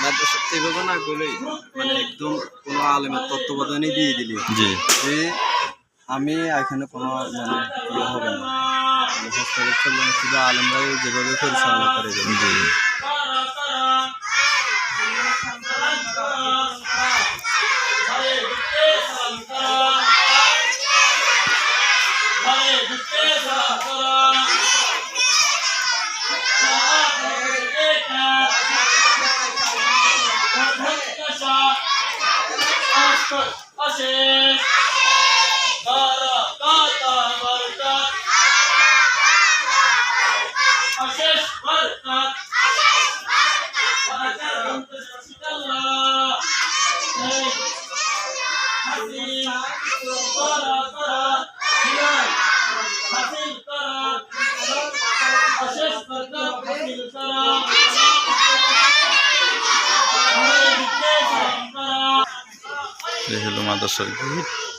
মাদ্রাসা এভাবে না বলে মানে একদম কোনো আলেমের তত্ত্বাবধানে দিয়ে দিলি জি যে আমি এখানে কোনো মানে ইয়ে হবে না হস্তক্ষেপ চলবে না, শুধু আলেমরাই যেভাবে পরিচালনা করে দেবে। জি এই হলো মাদ্রাসার গেট।